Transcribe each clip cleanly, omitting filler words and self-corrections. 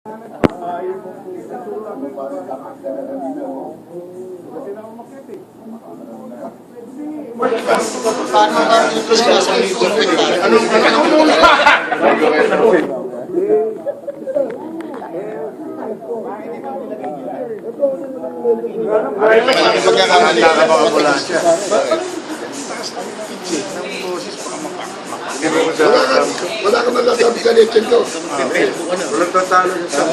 Wala ka man nasabi ka leche ko. Walang tatalo sa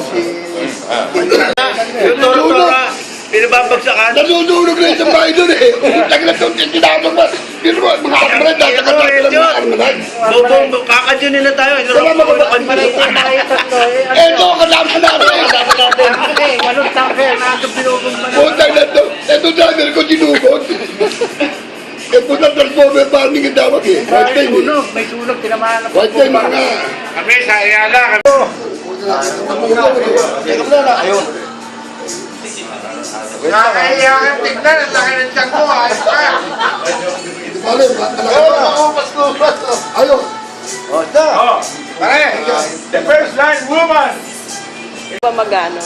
yung toro-tora, pinababagsakan. Nanununog na isang bahay doon eh. Tagla doon, tinabang ba? Pero mga armalan, tatagatan ng mga armalan. Kakadyonin na tayo. Salamat ko ba? Eto, kadami na natin. Walang tangke, natin pinugong pa na. Putang na to. Eto driver ko dinugod. Eh, puta transformer parang yung tawag eh. White time eh. May sunog, tinamaan na. White time mga. Kami, sa Ayala. Ayun. Nakaiyakan, tignan. Ang laki ng tiyan ko. Ayos ka. Ayun. Ayun. Pare, the first line woman. Pa magano?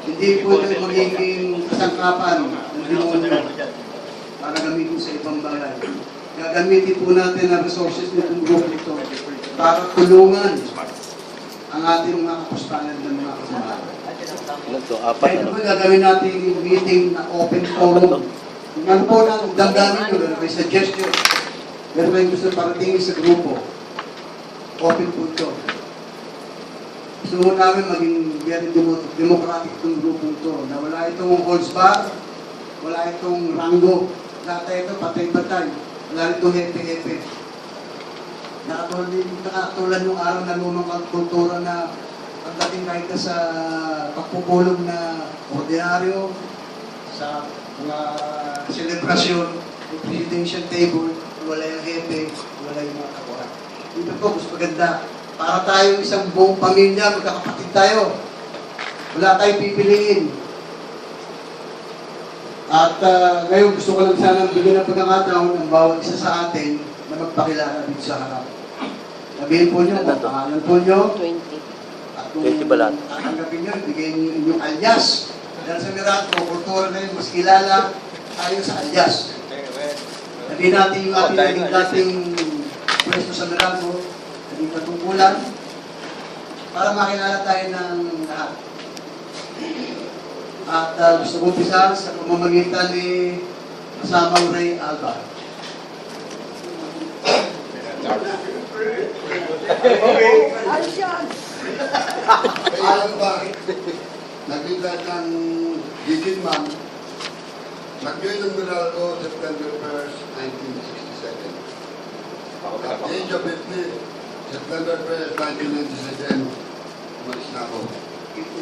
Hindi po ito magiging kasangkapan ng demonyo para gamitin sa ibang bagay. Gagamitin po natin ang resources nitong grupo ito para tulungan ang ating mga kapustanan ng mga kasamahan. Kaya po gagawin natin yung meeting na open forum. Kung ano po na damdamin nyo, may suggestion, pero may gusto paratingin sa grupo, open po ito. Gusto mo namin maging very democratic itong grupo ito, na wala itong holds bar, wala itong ranggo. Dati ito, patay-patay. Wala itong hepe-hepe. Nakatulad nung araw na lumang kultura na pagdating kahit sa pagpupulong na ordinaryo, sa mga selebrasyon, yung presidential table, wala yung hepe, wala yung mga kakuha. Dito po, gusto maganda. Para tayo isang buong pamilya, magkakapatid tayo. Wala tayong pipiliin. At ngayon gusto ko lang sana bigyan ng pagkakataon ng bawat isa sa atin na magpakilala dito sa harap. Sabihin po nyo, pangalan po nyo. 20. At kung tatanggapin nyo, bigyan nyo inyong alias. Dahil sa Meralco, kultura na yun, mas kilala tayo sa alias. Sabihin natin yung ating dating pwesto sa Meralco, naging katungkulan, para makilala tayo ng lahat. At gusto ko umpisa sa pamamagitan ni kasamang Ray Alba. Alam ba, nakita ng Gigit Man, nag-join ng Meralco September 1st, 1967. At the age of 50, September 1st, 1997, umalis na ako. 50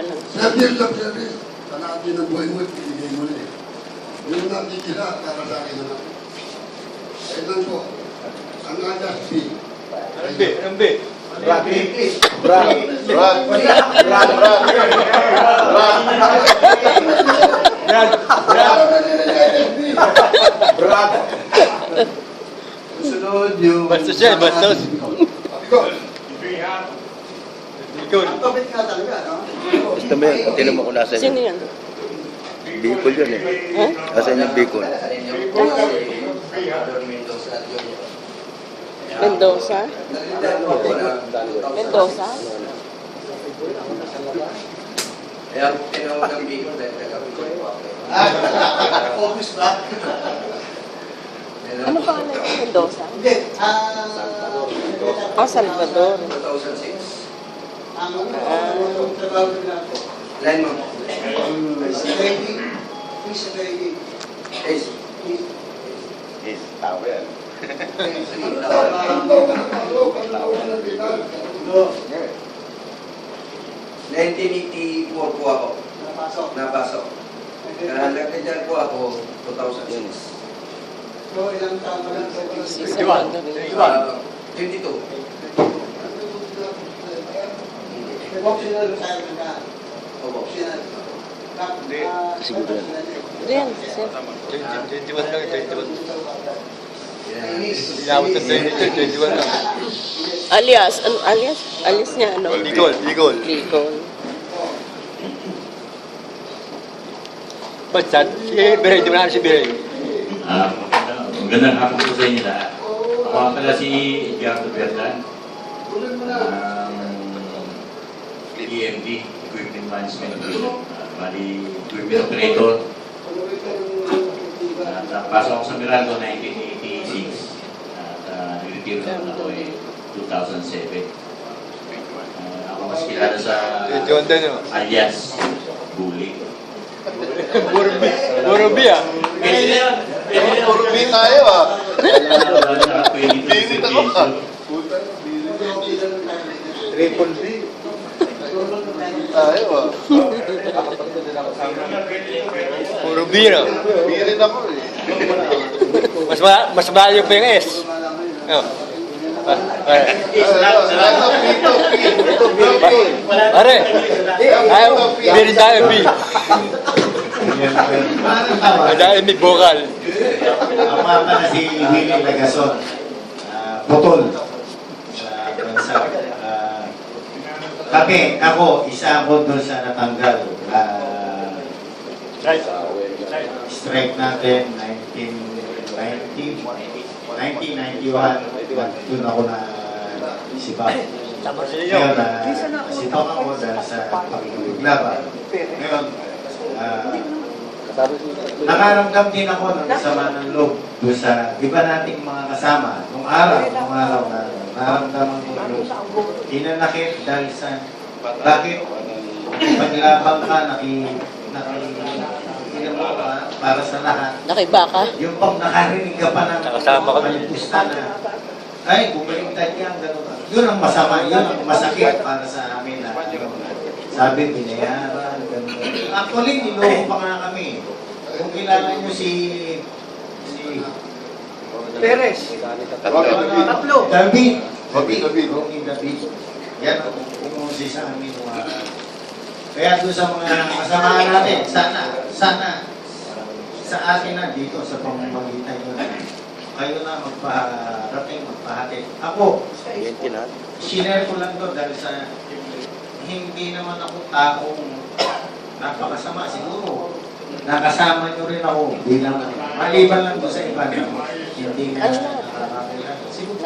lang. 7 years of service, panahon ng buhay mo, pinigay mo na eh. Yung natitira, para sa akin na lang. Kaya lang po, ang alas B. MB. Brad. Sunod yung... Bastos yan, bastos. Ang kapit nga talaga, no? Basta mo yan, tinan mo kung nasa Sino yan? Bicol yun eh. Ha? Asan yung Bicol? Mendoza? Mendoza? Kaya tinawag ng Bicol dahil taga-Bicol po ako. Focus ba? Ano pangalan ng Mendoza? Hindi. Ah, Salvador. 2006. Ang trabaho nila po. Line mo. Trading. Fish trading. Ace. Yes, tao yan. 1984 po ako. Napasok. Napasok. Nag-retire po ako 2006. So, ilang taon pa lang sa Si Salvador. 22. Optional retirement ka. Opo. Optional. Siguro yan. Diyan, sir. 21 lang, 21. Inabot ng 21 lang. Alias, ano, alias niya, ano? Bicol. Bicol. Basta, si Berey, di mo na si Berey. Magandang hapon po sa inyo lahat. Ako ang pala si Edgardo Bertan, EMD, Equipment Management Division. Bali, Equipment Operator. Napasok ako sa Mirando 1986. At nag-retire naman ako 2007. Ako mas kilala sa John din yun. alias Bully. Borobi ah. Puro tayo ah. Pinit ako ah. Triple B. Tayo ah. Puro bira. Birin ako eh. Mas malayo pa yung S. Oh. Pare, ayaw, birin tayo, B. Dahil may bokal. Ang mga pala si Willie Lagason, Putol, sa bansa. Ako, isa ako doon sa natanggal. Strike natin, 1991, doon ako na sipak. Ngayon, sipak ako dahil sa pagkakaglaban. Ngayon, nakaramdam din ako ng sama ng loob doon sa iba nating mga kasama. Nung araw na naramdaman ko ng hinanakit dahil sa bakit paglabang ka para sa lahat. Nakibaka? Yung pag nakarinig ka pa ng Nakasama kami. kalipusta na ay, bumaliktad yan, gano'n. Yun ang masama, yun ang masakit para sa amin na sabi, binayaran, gano'n. Actually, niloko pa nga kami. Kung kilala nyo si Perez. Tatlo. David. David. Ronnie David. Yan ang umusi sa amin. Kaya doon sa mga kasama natin, sana sa atin na dito sa pamamagitan nyo na kayo na magpaharating, magpahatid. Ako, sinare ko lang to dahil sa hindi naman ako taong napakasama. Siguro, nakasama nyo rin ako bilang maliban lang doon sa iba na hindi na nakakailan. Siguro,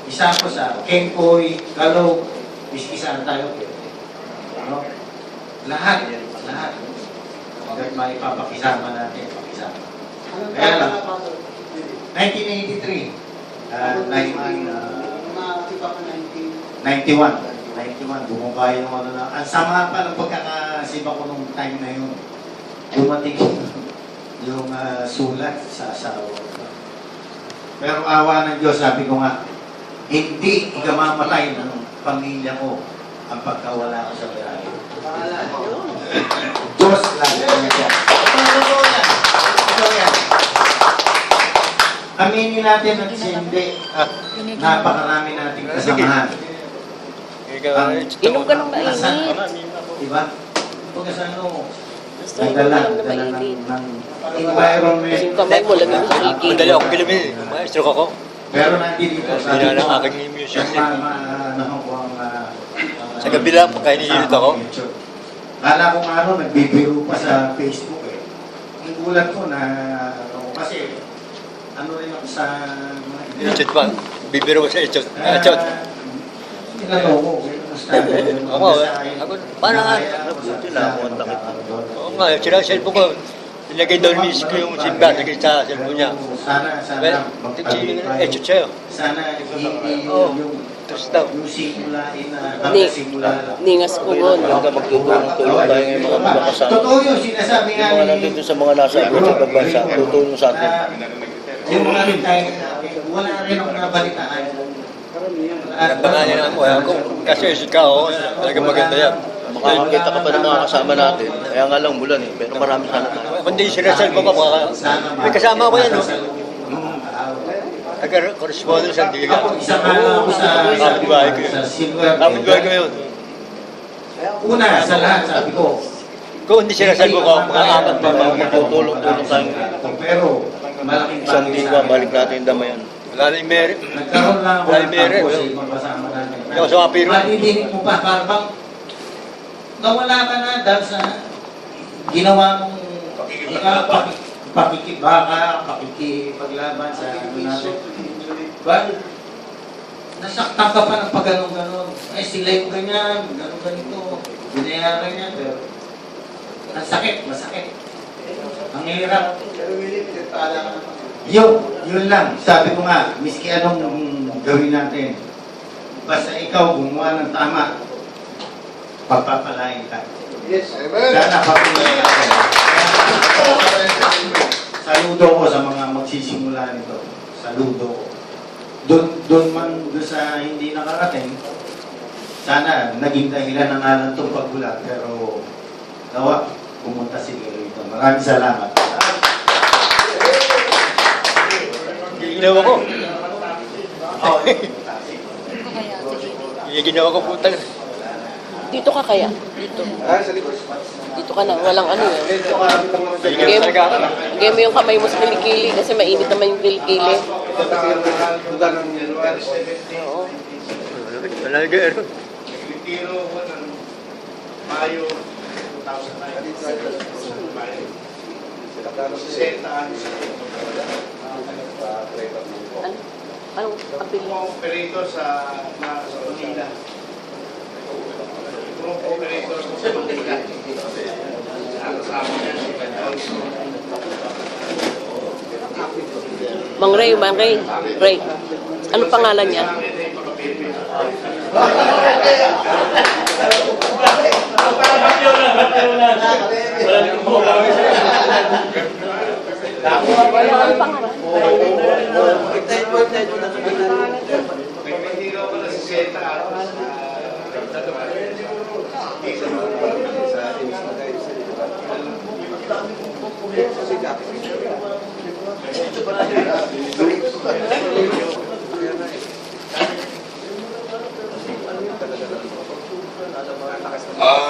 isa ko sa Kenkoy, Galog, iskisan tayo. No? Lahat. Hanggang maipapakisama natin, pakisama. Kaya lang, 1983, 91, bumaba yung ano na. Ang sama pa ng pagkakasiba ko nung time na yun. Dumating yung sulat sa asawa ko. Pero awa ng Diyos, sabi ko nga, hindi ikamamatay ng pamilya ko ang pagkawala ko sa biyahe. Diyos lang. Totoo yan. Aminin natin at hindi. Napakarami nating kasamahan. Inom ka ng mainit. Diba? Kung sa ano, Basta inom ka lang na mainit. ng environment. Kasi yung kamay mo, lagay mo sa Madali kilikili. akong kilumin. Maestro ako. Pero nandito sa Hindi na aking immune system. ano ko ang Sa gabi lang, pagka iniinit ako. Kala ko nga ano, nagbibiro pa sa Facebook eh. Ang gulat ko na, kasi ano rin ako sa mga Echot pa. Bibiro ko sa echot. Echot. Tinanong ko, Ako, parang nga. Oo nga, sila ang cellphone ko. Nilagay daw ni Miss ko yung simba, nilagay sa cellphone niya. Sana Well, echot sa'yo. sana hindi Oo. yung Tapos daw. yung simulain na Ni, simula lang. ningas ko yun. Magtutulong tayo ng mga makasama. Totoo yun, sinasabi nga Yung mga nandito sa mga nasa ibang bansa, tutulong sa atin. Yung mga tayo wala rin akong nabalitaan. Pangalan ako. Kasi ikaw, talagang maganda yan. Makakakita ka pa ng mga kasama natin. Kaya nga lang mulan eh. Pero marami sana tayo. Kundi sinasal ko pa, may kasama ko yan. Taga-correspondence ang diga. Isa nga lang ako sa Kapitbahay ko yun. sa silver. Kapitbahay ko yun. Una, sa lahat, sabi ko, Kung hindi sinasal ko, mga apat pa Tutulong-tulong tayo. pero malaking Isang bagay linggo, sa balik natin yung damayan. Wala na yung Mary. Nagkaroon lang ako Wala ng yung Mary. tampo sa ibang kasama natin. Hindi ako sumapiro. Madidinig mo pa, parang bang nawala ka na dahil sa ginawa mong pakikibaka, pakikipaglaban sa ano natin. Well, nasaktan ka pa ng pag-ganon-ganon. Ay, sila yung ganyan, ganon-ganito. Binayaran niya, pero ang sakit, masakit. Ang hirap. Yun lang. Sabi ko nga, miski anong gawin natin, basta ikaw gumawa ng tama, pagpapalain ka. Yes, amen. Sana papalain ka. Saludo ko sa mga magsisimula nito. Saludo ko. Doon man doon sa hindi nakarating, sana naging dahilan ng alam itong pagbulag. Pero nawa, pumunta sila rito. Maraming salamat. Ginawa ko. Ginawa ko puta. Dito ka kaya? Dito. Dito ka na. Walang ano yun. Game talaga. Game mo yung kamay mo sa kilikili kasi mainit naman yung kilikili. Ito kasi yung lugar ng January 17. Oo. Wala na gano'n. Retiro ko ng Mayo 2009. Mayo. 60 anos. Ano? Anong apel? Yung operator sa Manila. Yung operator sa Manila. Kasama niya si Alonso. Mang Ray, Mang Ray. Ray. Ano pangalan niya? Ano pangalan? Nagpahiraw ko na si Zeta Atos.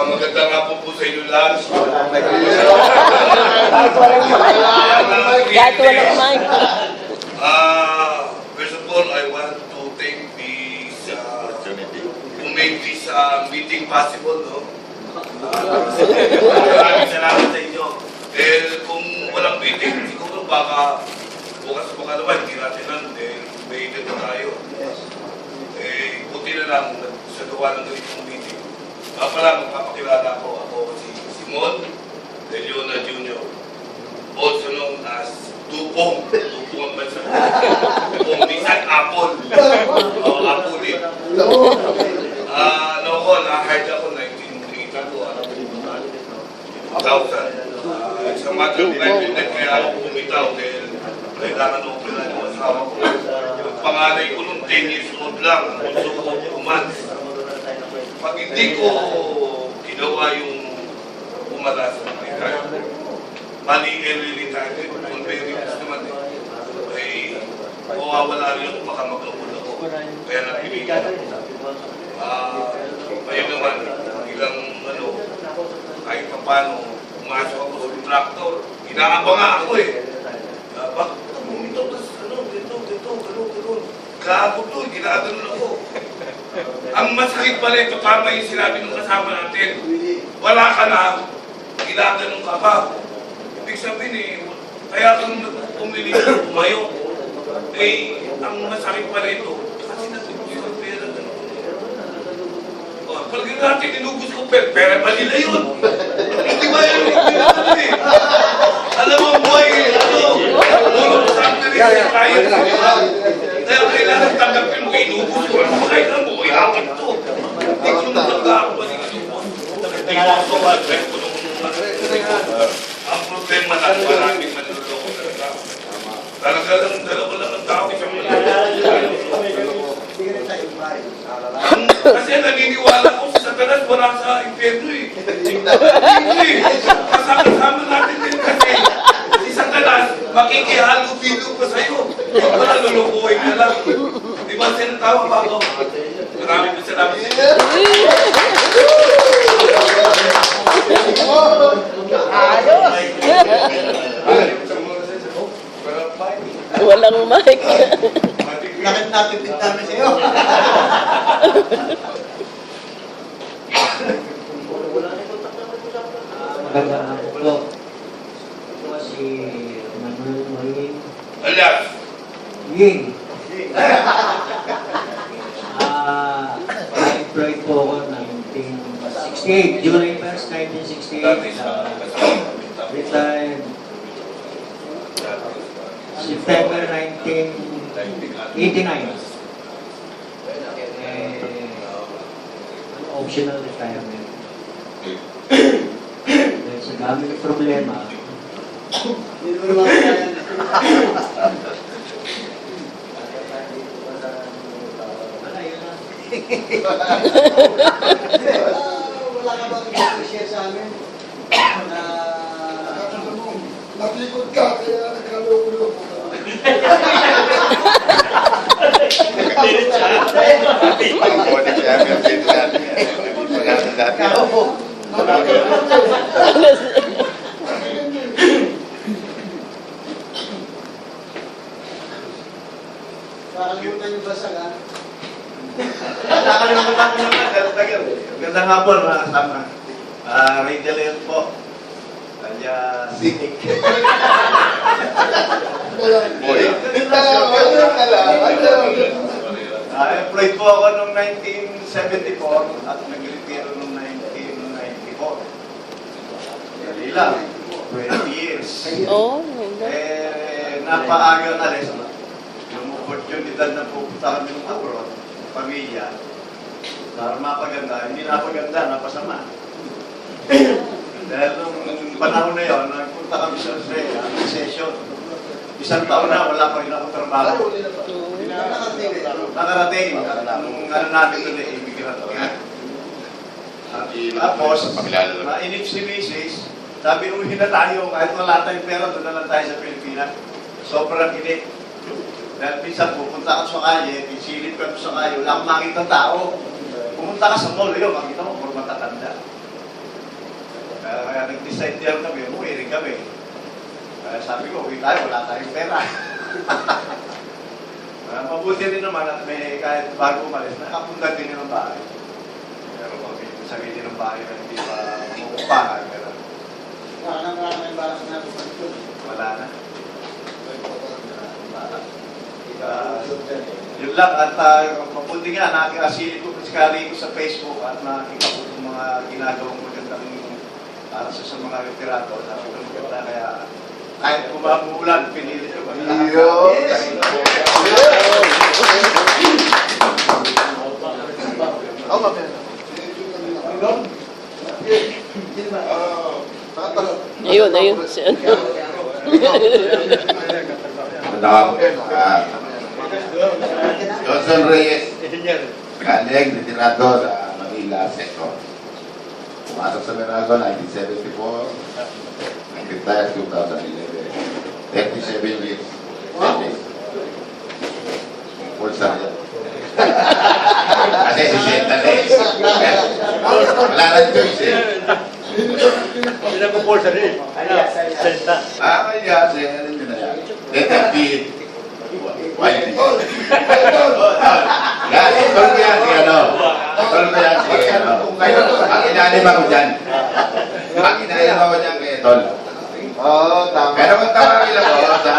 Maganda nga po sa inyo lahat. Kahit walang mic. First of all, I want to thank who made this meeting possible. No? Maraming salamat sa inyo. Kung walang meeting, siguro baka bukas naman, hindi natin lang, may dito tayo. Buti na lang sa gawa ng ganitong meeting. Pala, magpapakilala ko. Ako si Simon De Leona Jr. Also known as Dupong. Dupong ang bansa. Dupong Nissan Apple. Apple din. Na-hired ako 1982. 2000. It's a matter of life and death kaya ako bumitaw dahil kailangan ako pala yung asawa ko. Yung panganay ko nung 10 years old lang. Also, 2 months. Pag hindi ko ginawa yung umala sa Amerika, money early retirement, kung very rich naman mawawala rin ako, baka mag-award ako. Kaya napiligan ako. paano pumasok ako sa contractor. Inaabang nga ako eh. Aba, ito, tas ano, ito, ganun. Kaabot to, ginaganon ako. Ang masakit pala ito, tama yung sinabi ng kasama natin. Wala ka na, ginaganon ka pa. Ibig sabihin eh, kaya kang pumili ng tumayo. Eh, ang masakit pala ito, kasi natibigay ng pera. O, pag natin inubos ko pera pa nila yun. Hindi ba yun? Hindi eh. Alam mo, buhay ito. Muro sa akin na rin sa kaya. Kaya kailangan tanggapin mo, inubos ko. Ano kahit na mo, ihakat to. Hindi ko naman talaga ako ba inubos. Hindi ko ako mag-rep ko nung ang problema na maraming manluloko talaga. Talaga lang, dalawa lang ang tao, isang manluloko. Kasi naniniwala ko sa Satanas, wala sa impyerno eh. Hindi. Kasama natin din kasi si Satanas, makikihalo-bilo pa sa'yo. Wala, lulukuhin na lang. Di ba sinatawa ba ako? Maraming salamat. Walang mic. Bakit natin din namin sa'yo? Magandang hapon po. Ako si Manuel Morin. Alas. Ying. Na-employed po ako 1968. July 1st, 1968. Retired September 1989. Optional retirement. Dahil sa dami ng problema, wala yun na. Wala ka ba i-share sa amin? Naglikod ka, kaya nagkalulo ko. Nakalimutan yung basagan. Nakalimutan ko naman, tagal. Magandang hapon mga kasama. Rachel Leon po. Kanya sinik. Employed po ako noong 1974 at nag-retiro noong 1994. Dali lang, 20 years. Oh, Napaaga na rin. Yung opportunidad na pupunta kami ng abroad, pamilya, para mapaganda, hindi napaganda, napasama. Dahil nung panahon na yun, nagpunta kami sa Australia, session. Isang taon na, wala pa rin ako trabaho. Nakarating. Nung ano namin doon na immigrant. Tapos, mainip si Mrs. Sabi, uwi na tayo, kahit wala tayong pera, doon na lang tayo sa Pilipinas. Sobrang inip. Dahil minsan pupunta ka sa kalye, isilip ka sa kalye, wala akong makita tao. Pumunta ka sa mall, yun, makita mo, puro matatanda. Kaya nag-decide din kami, umuwi rin kami. Sabi ko, uwi tayo, wala tayong pera. Mabuti rin naman at may kahit bago umalis, nakapunta din ng bahay. Pero sabi din ng bahay na hindi pa mamukupahan. Wala na Wala na. Yun lang, at mabuti nga, nakikasili ko ko sa Facebook at nakikita ko yung mga ginagawang magandang para sa mga retirado. Maganda kaya kahit kumambulan, pinili ko ba ayun. Si ano? Johnson Reyes, galing retirado sa Manila Sector. Pumasok sa Meralco 1974, nag-retire 2011. 37 years. Full sarya. Kasi si Shenta na eh. Wala nang choice eh. compulsory. Senta. Kaya, ano nyo na yan? Let it be widely. Yan, tol ko yan si ano. Tol ko yan si ano. Ang inanim ako dyan. Ang inanim ako dyan kay Tol. Oo, tama. Pero kung tawagin ako sa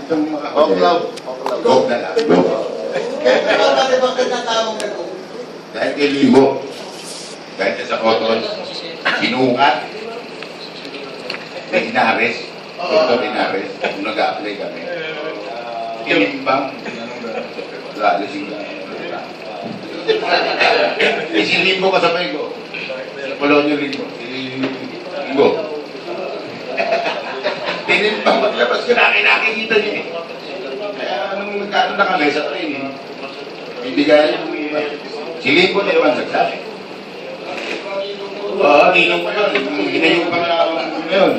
itong mga Oklaw. Gog na lang. Gog. Pero bakit natawag na ko? Dahil kay Limo. Dahil sa Cotton. Sinungat. May inares. Ito inares. Kung nag-a-apply kami. Tinimbang. Lalising lang. Si Limo kasabay ko. Polonyo Limo. Si Limo. Tinimbang maglabas ko na nakikita niya eh. Kaya nung nagkaroon na kami sa training, bibigay yung si Limo na naman sagsabi. Oo, ninong ko yun. Hinayong pa nga ako yun.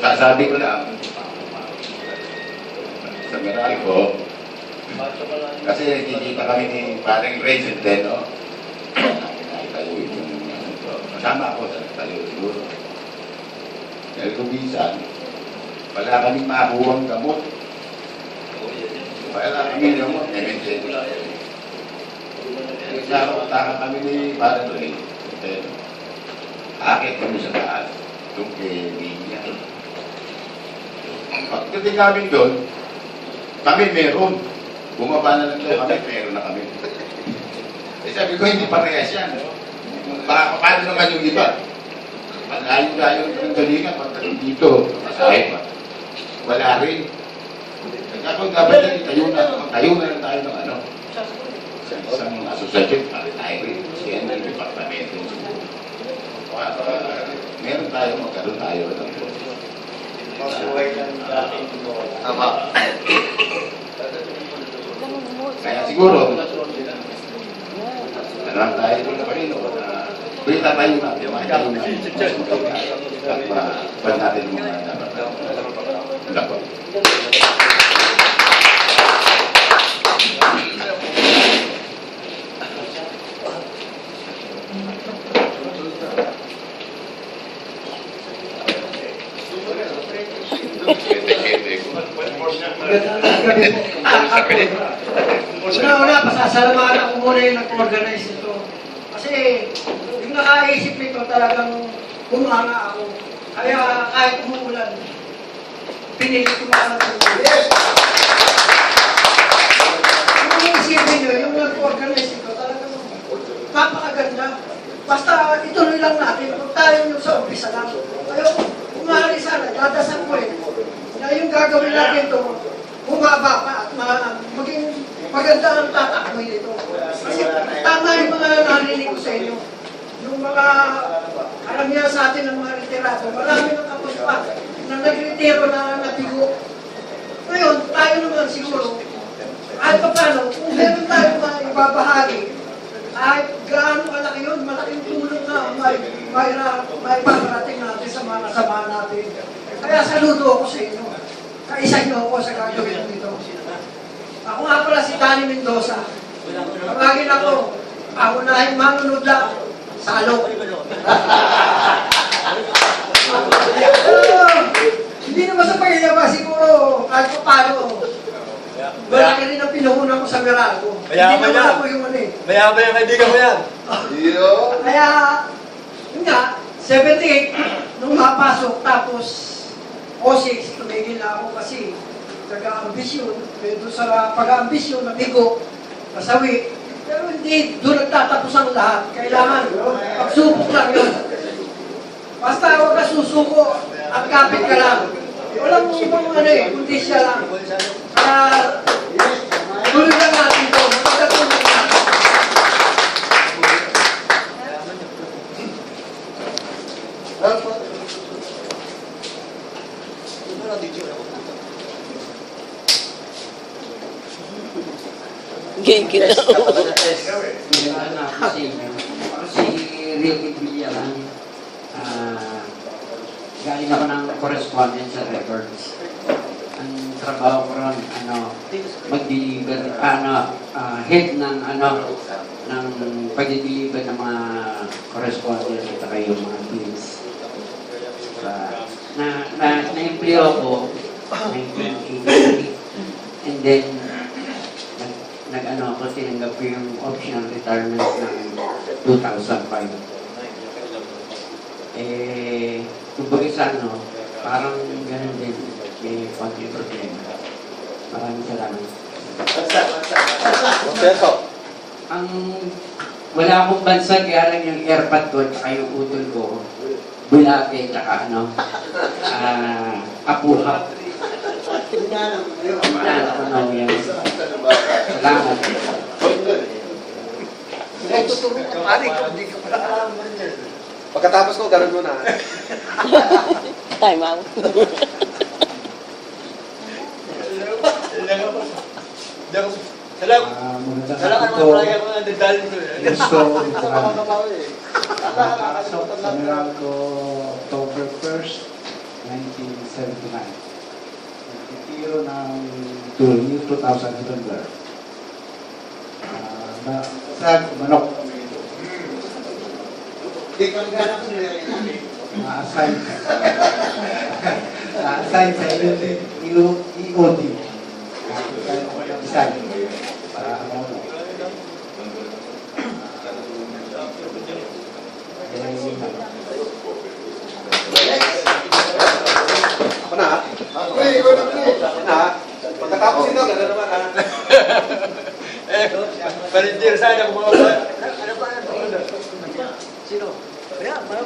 Sasabi ko lang, sa Meralco, kasi kikita kami ni parang Resident, no? Nakitayo yung kasama ako sa tayo siguro. Dahil kung minsan, wala kaming makuhang gamot. Wala kami gamot, MNC. Nakapunta kami ni Parang Ray. Akit kami sa taas. Doon kay Linya. Pagdating namin doon, kami meron. Bumaba na lang doon kami, meron na kami. Sabi ko, hindi parehas yan. Baka paano naman yung iba? Malayo-layo ng galingan, pagdating dito, masahe pa. Wala rin. Kung dapat tayo na lang tayo ng ano. Sa isang asosasyon, tayo rin. Siya ng departamento. Meron tayo, magkaroon tayo ng tama. Kaya siguro, nalang tayo kung na parino, kita tayo natin, makikita natin, at natin mga dapat. Una-una, pasasalamatan ko muna yung nag-organize nito. Kasi yung nakaisip nito talagang humanga ako. Kaya kahit umuulan, pinilit ko makakatulog. Yes! Yung isipin nyo, yung nag-organize nito talagang napakaganda. Basta ituloy lang natin, kung tayo yung sa umpisa lang. Kaya kung maaari sana, dadasal ko na yung gagawin natin ito, bumaba pa at maging maganda ang tatakboy nito. Kasi tama yung mga narinig ko sa inyo. Yung mga karamihan sa atin ng mga retirado, marami ng kapos pa na nagretiro na nabigo. Ngayon, tayo naman siguro, kahit pa paano, kung meron tayo ibabahagi, kahit gaano kalaki yun, malaking tulong na may paparating natin sa mga kasama natin. Kaya saludo ako sa inyo. Kaisa nyo ako sa gagawin nito. Ako nga pala si Danny Mendoza. Tawagin ako, paunahin manunod lang, salo. Hindi naman sa pagkakaba, siguro, kahit pa paano. Malaki rin ang pinuhunan ko sa Meralco. Hindi naman ako yung ano eh. Mayama yung kaibigan mo yan. Kaya, yun nga, 78, nung mapasok, tapos 06, tumigil na ako kasi nag-aambisyon, doon sa pag-aambisyon, nabigo, nasawi. Pero hindi, doon nagtatapos ang lahat. Kailangan, pagsubok lang yun. Basta huwag ka susuko, at kapit ka lang. Walang ibang ano eh, kundi siya lang. Kaya, tuloy lang natin ito, magkatulog natin. Gay kita. Si Ricky Villalan, galing ako ng correspondence sa records. Ang trabaho ko ron, mag-deliver, head ng ng pag-deliver ng mga correspondence at saka yung mga bills. Na-empleo ako 1983 and then nag-ano ako, tinanggap ko yung optional retirement ng 2005. Kumbaga sa ano, parang ganun din, may konting problema. Maraming salamat. Ang wala akong bansa, kaya lang yung airpad ko at yung utol ko, bulate, tsaka ano, apuha. Salamat. Pagkatapos ko, ganun muna. Time out. Salamat mga palaya mga dadalhin ko. Gusto nakapasok sa Meralco October 1st, 1979. Nagtitiro ng year 2000 November. Sir, manok. Di ko ganap na-assign. Na-assign sa EOD. Assign. Para ano mo. Ako na, ha? Ako na, ha? Pagkatapos ito, gano'n naman, ha? Palindir sana kung mga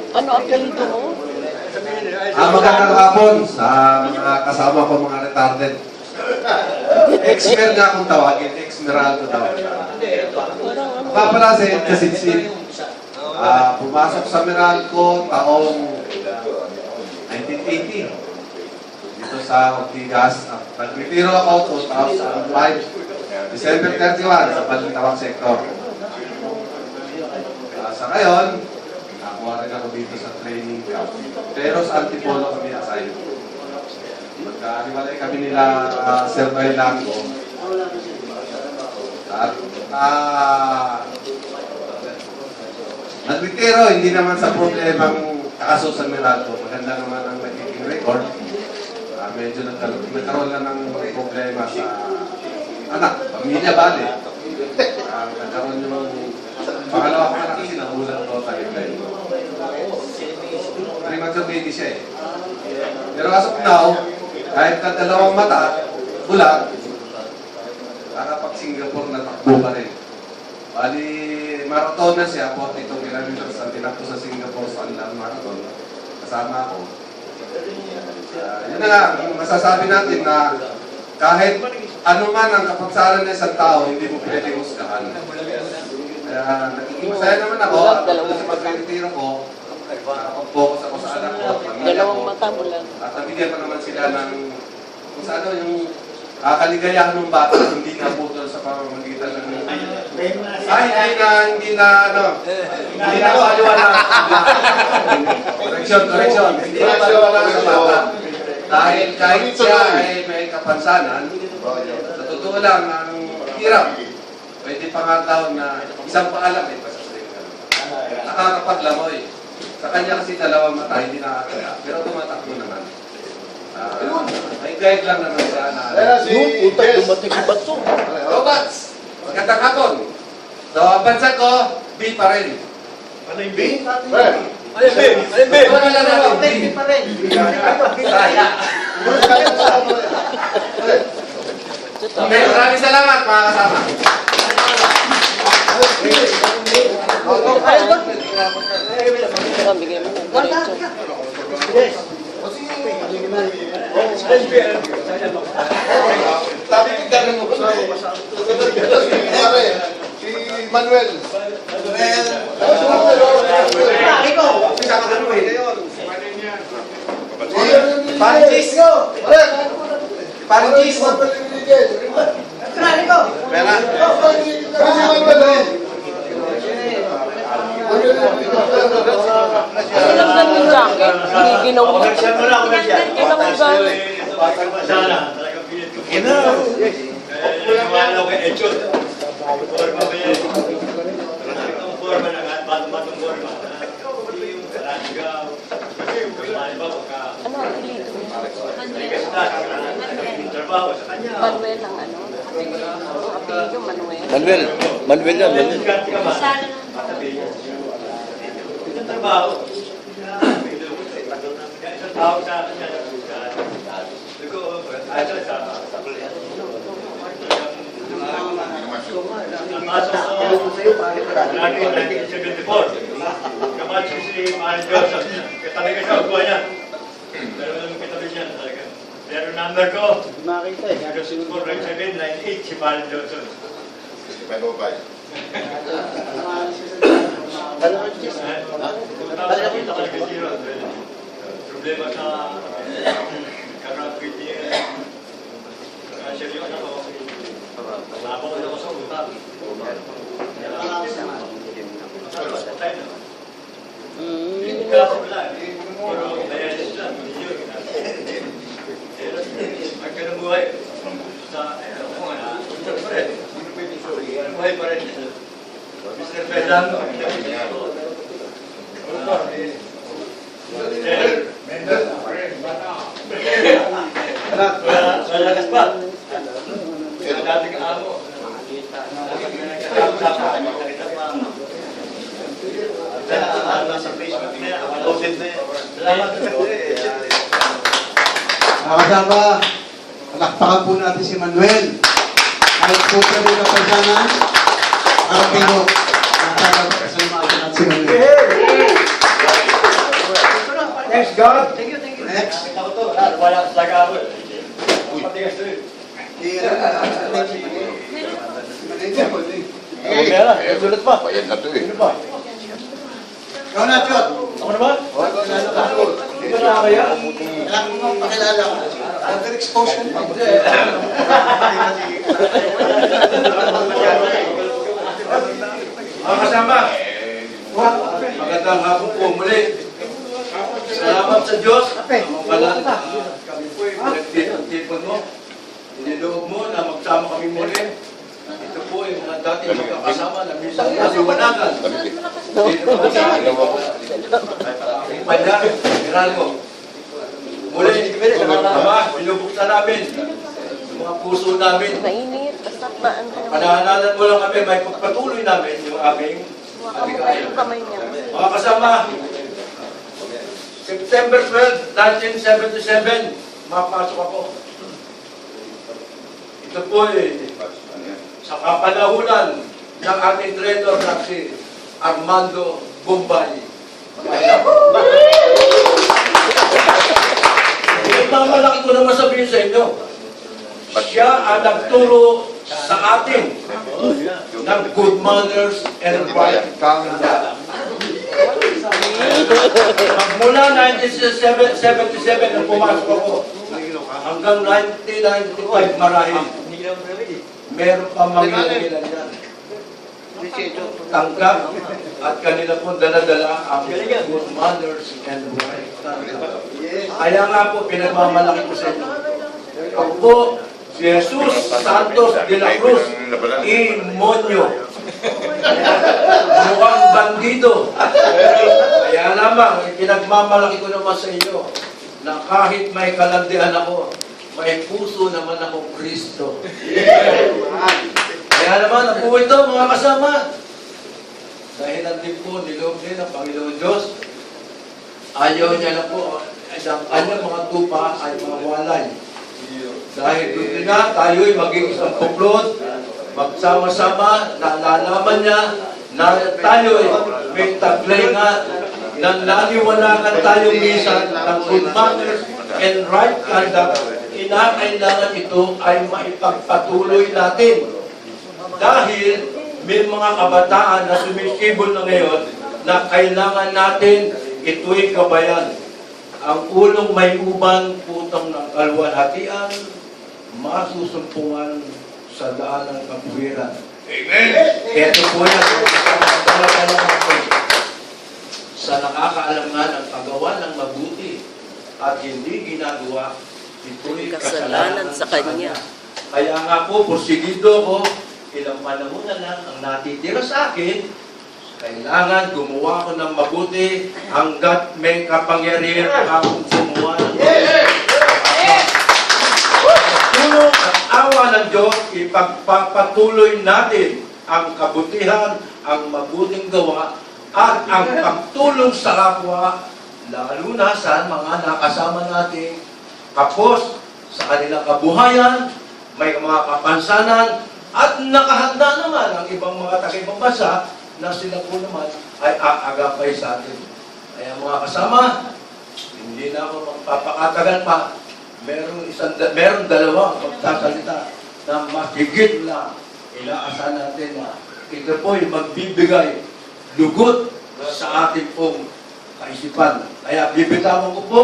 Ano ang apelido mo? Magandang hapon sa mga kasama ko, mga retarded. Ex-mer nga akong tawagin, ex-meralco tawagin. Pala si Ed Kasitsit. Pumasok sa Meralco taong 1980. Dito sa Ortigas. Nag-retiro ako 2005. December 31 sa Balintawak Sector. Sa ngayon, nakuha rin ako dito sa training camp. Pero sa Antipolo kami assign. Magkariwalay kami nila Sir Noy Lango. At nag-retiro, hindi naman sa problemang kaso sa Meralco. Maganda naman ang nagiging record. Medyo nagkaroon lang ng problema sa anak, pamilya bali. Nagkaroon yung pangalawa ko na kasi nahulat ko tayo. Premature baby siya eh. Pero as of now, kahit na dalawang mata, bulag, nakapag-Singapore na takbo pa rin. Bali, marathon na siya, 42 kilometers ang tinakbo sa Singapore sa Anlang Marathon. Kasama ako. Yun na nga, masasabi natin na kahit ano man ang kapagsaran ng isang tao, hindi mo pwedeng husgahan. Kaya nagiging masaya naman ako at sa pag-retiro ko, nakapag-focus ako sa anak ko at pamilya ko. Dalawang mata mo lang. At nabigyan pa naman sila ng kung sa ano yung kaligayahan ng bata, hindi naputol sa pamamagitan ng hindi na paliwanag. Correction. Hindi na paliwanag sa bata. Dahil kahit siya ay may kapansanan, sa totoo lang, ang hirap. Pwede pa nga taon na isang paalam ay pasasalik ka. Nakakapaglamoy. Sa kanya kasi dalawang mata, hindi nakakala. Pero tumatakbo naman. May guide lang naman siya na... Yung puta, dumating si Batso. Robots! Magandang hapon. So, ang bansa ko, B pa rin. Ano yung B? Ano yung B? Wala lang natin B. pa rin. Saya. Okay, maraming salamat mga kasama. Bigyan mo na. Diretso. Sabi ko gano'n mo. Si Manuel. Paris. Ano lang ganun yung jacket? Hindi ginawa. Commercial mo lang, commercial. Ginawa yung jacket. Sana, talagang pilit ko. Wala ko kay Echot. Manuel. Manuel yan, Manuel. Trabaho. Isang tao sa akin yan. Lagi 1974. Kamacho si Mahal Joseph. Katabi ka sa upuan niya. Pero naman katabi niya talaga. Pero number ko, 049798 si Mahal Joseph. Problema sa karapit niya. Kasi yung anak ko, labang ako sa utang. Hindi kasi wala. Pero dialysis lang. Magkanabuhay. Sa, buhay pa rin. Mr. Pedano. Malakas pa. Dating amo. Sa Facebook na yan. Uploaded na yan. Salamat. Nakasama, palakpakan po natin si Manuel. Kahit po kami na pasyanan, karating mo, nakasalamaan natin si Manuel. Thanks God. Thank you. Next. Ako to. Wala sa laga ako. Patigas to yun. Mamaya na, sulat pa. Bayad na to eh. Ano pa? Ikaw na, Chot. Ako na ba? Hindi ba na kaya? Kailangan mo pakilala ko. Over-expose ko pa. Mga kasama, magandang hapon po muli. Salamat sa Diyos. Mabalan, kami po ay pinagtipon mo. Iniloob mo na magsama kami muli. Ito po ay mga dati magkakasama na minsan naliwanagan. Dito po sa aking panya, Miralgo. Muli, Ama, binubuksan namin mga puso namin. Mainit. Basta baan ka naman. Panahanalan mo lang kami, may pagpatuloy namin yung aming abigayan. Yung kamay niya. Mga kasama, September 12, 1977, mapasok ako. Ito po sa kapanahunan ng ating traitor na si Armando Bombay. Nagmamalaki ko naman sabihin sa inyo, siya ang nagturo sa atin ng good manners and right conduct. Mula 1977 nang pumasok ako, hanggang 1995 marahil, meron pa mangilan yan. Tanggap at kanila po dala-dala ang good manners and right conduct. Kaya nga po, pinagmamalaki ko sa inyo. Ako po, si Jesus Santos de la Cruz y Monyo. Mukhang bandido. Kaya naman, pinagmamalaki ko naman sa inyo na kahit may kalandian ako, may puso naman ako Kristo. Kaya naman, ang buhay ito, mga kasama, dahil din po, niloob din ng Panginoon Diyos, ayaw niya na po, ang kanyang mga tupa ay mga walay. Dahil doon na tayo'y maging isang kuplot, magsama-sama, nalalaman niya na tayo'y may taglay nga na naniwalagan tayo minsan ng good manners and right conduct. Kinakailangan ito ay maipagpatuloy natin. Dahil may mga kabataan na sumisibol na ngayon na kailangan natin ito'y kabayan. Ang ulong may uban, putang ng kalwalhatian, masusumpungan sa daan ng kabuhiran. Amen! Ito po yan. Sa nakakaalam nga ng paggawa ng mabuti at hindi ginagawa, ito'y kasalanan sa Kanya. Kaya nga po, porsigido ko, ilang panahon na lang ang natitira sa akin, kailangan gumawa ko ng mabuti hanggat may kapangyarihan akong gumawa ng mabuti. Tulong at awa ng Diyos, ipagpapatuloy natin ang kabutihan, ang mabuting gawa, at ang pagtulong sa kapwa, lalo na sa mga nakasama nating kapos sa kanilang kabuhayan, may mga kapansanan, at nakahanda naman ang ibang mga taga-ibang bansa na sila po naman ay aagapay sa atin. Kaya mga kasama, hindi na ako magpapakatagal pa. Meron dalawang magsasalita na mahigit na ilaasan natin na ito po'y magbibigay lugot sa ating pong kaisipan. Kaya bibitawan ko po,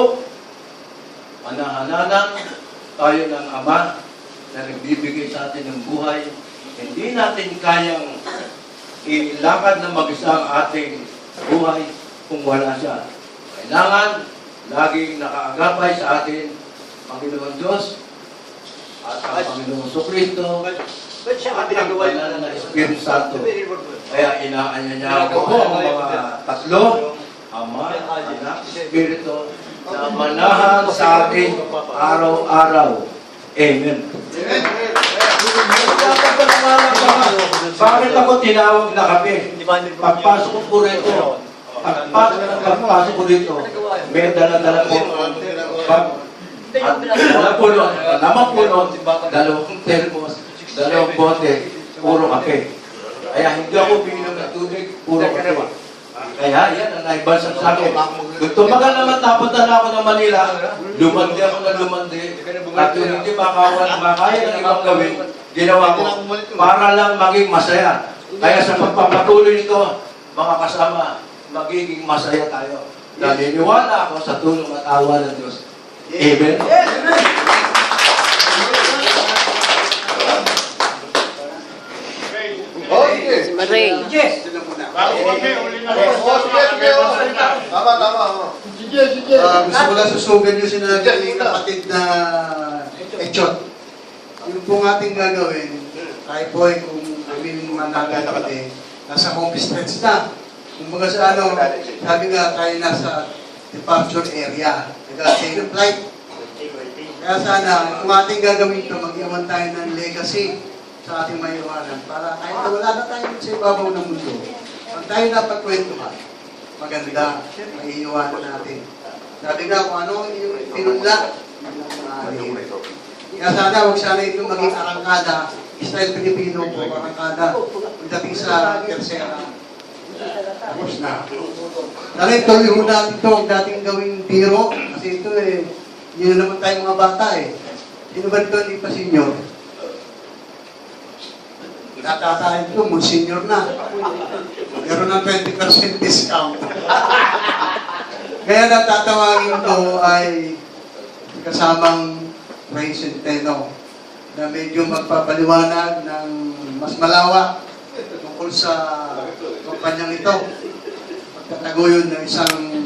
manahananan tayo ng Ama na nagbibigay sa atin ng buhay. Hindi natin kayang ilakad na mag-isa ang ating buhay kung wala siya. Kailangan laging nakaagapay sa atin Panginoon Diyos at ang Panginoon Kristo at ang banal na Espiritu Santo. Kaya inaanyaya ko po ang mga tatlo, Ama, Anak, Espiritu, na manahan sa atin araw-araw. Amen. Bakit ako tinawag na kape? Pagpasok ko rito, pagpasok ko rito, may dala-dala po. At naman po nun, dalawang termos, dalawang bote, puro kape. Kaya hindi ako binom ng tubig, puro kape. Kaya yan ang naibalsam sa akin. Kung tumagal naman napunta na ako ng Manila, lumandi ako na lumandi, at yung hindi makaya ng ibang gawin, ginawa ko para lang maging masaya. Kaya sa pagpapatuloy nito, mga kasama, magiging masaya tayo. Naniniwala ako sa tulong at awa ng Diyos. Amen. Ray. Gusto ko lang susugan yung sinabi ng kapatid na Echot. Yung pong ating gagawin, tayo po ay kung kami managalakat nasa home stretch na. Kung baga sa ano, sabi nga tayo nasa departure area. Nag-take a flight. Kaya sana, kung ating gagawin ito, mag-iwan tayo ng legacy sa ating maiwanan para kahit na wala na tayo sa ibabaw ng mundo. Pag tayo napagkwentuhan, maganda, maiiwanan natin. Sabi nga kung ano yung pinunla, kaya sana, huwag sana ito maging arangkada, style Pilipino po, arangkada, pagdating sa tersera. Tapos na. Dahil tuloy ho natin ito, huwag natin gawing biro, kasi ito yun na naman tayo mga bata Sino ba ito, hindi pa senior? Natatahin ito, mo senior na. Meron ng 20% discount. Kaya natatawagin ito ay kasamang Ray Centeno na medyo magpapaliwanag ng mas malawak tungkol sa kampanyang ito. Pagtataguyod ng isang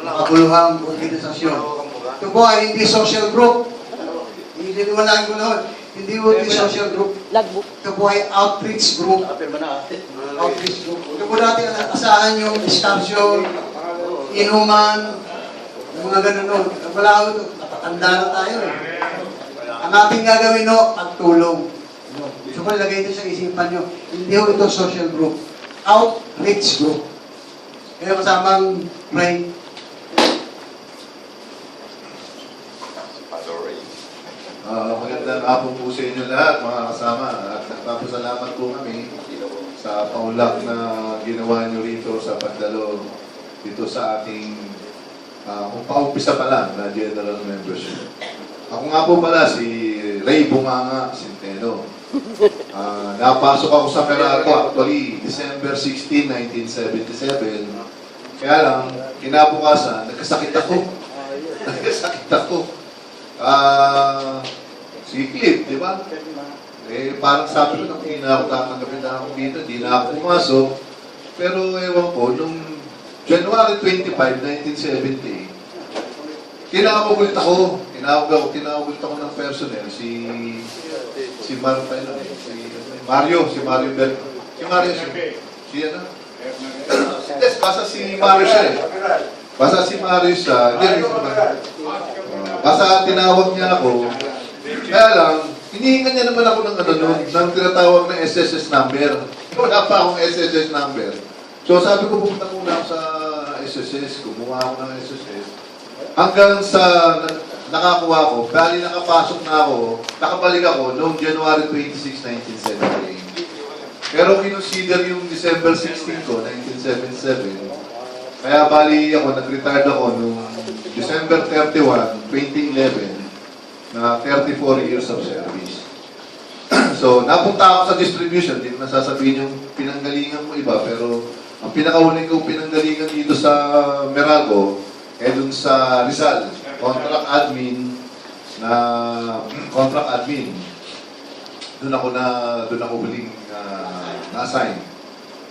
makabuluhang organisasyon. Ito po ay hindi social group. Iliniwalaan ko noon. Hindi po yung social group. Ito po ay outreach group. Outreach group. Ito po natin asahan yung discussion, inuman, yung mga ganun. Wala ko ito. Natatanda na tayo Ang ating gagawin pagtulong. So kung lagay ito sa isipan nyo, hindi ho ito social group. Outreach group. Kaya kasamang Ray. Magandang hapon po sa inyo lahat, mga kasama. At nagpapasalamat po kami sa paulak na ginawa nyo rito sa pagdalo dito sa ating kung paumpisa pa lang na general membership. Ako nga po pala si Ray Bunganga Centeno. Napasok ako sa Meralco actually December 16, 1977. Kaya lang, kinabukasan, nagkasakit ako. Si Cliff, di ba? Parang sabi ko, hindi na ako tatanggapin na ako dito, hindi na ako pumasok. Pero ewan ko, nung January 25, 1970, tinawag ako ng personnel, si Mario Bel. Basta si Mario siya basta tinawag niya ako. Kaya lang, hinihingan niya naman ako ng tinatawag na SSS number. Wala pa akong SSS number. So sabi ko, pupunta muna ako sa SSS. Kumuha ako ng SSS. Hanggang sa nakakuha ko, bali nakapasok na ako, nakabalik ako noong January 26, 1978. Pero kinonsider yung December 16 ko, 1977. Kaya bali ako, nag-retired ako noong December 31, 2011, na 34 years of service. So, napunta ako sa distribution, hindi ko nasasabihin yung pinanggalingan mo iba, pero ang pinakaunay kong pinanggalingan dito sa Meralco, dun sa Rizal, contract admin. Doon ako huling na-assign.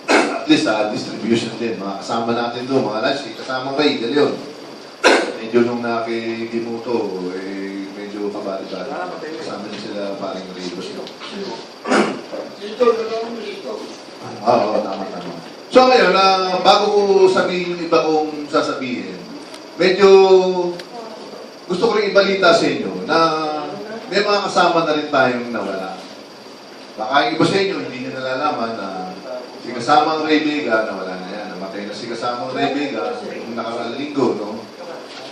At least sa distribution din, mga kasama natin doon, mga lunch, kasamang Ray, yun. Medyo nung nakikimuto, medyo kabali-bali. Kasama din sila parang Ray. Oo, tama. So ngayon, bago ko sabihin yung iba kong sasabihin, medyo gusto ko rin ibalita sa inyo na may mga kasama na rin tayong nawala. Baka yung iba sa inyo, hindi nyo nalalaman na si kasamang Ray Vega, nawala na yan. Namatay na si kasamang Ray Vega yung nakaraang linggo, no?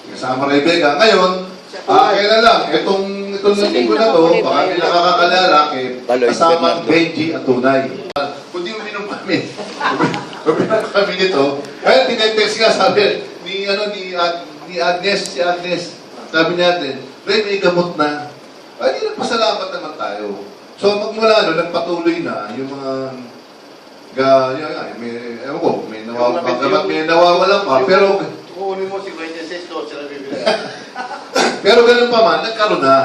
Si kasamang Ray Vega. Ngayon, kailan lang, itong linggo na to, baka hindi nakakakalala kay kasamang Benji Atunay. Kundi uminom kami. Uminom kami nito. Kaya tinetext nga, sabi ni Agnes, si Agnes, sabi natin, Ray, may gamot na. Ay, di nagpasalamat naman tayo. So, magmula no, nagpatuloy na yung mga may nawawala pa, pero Kukunin mo si 26 doon sila bibili. pero ganun pa man, nagkaroon na.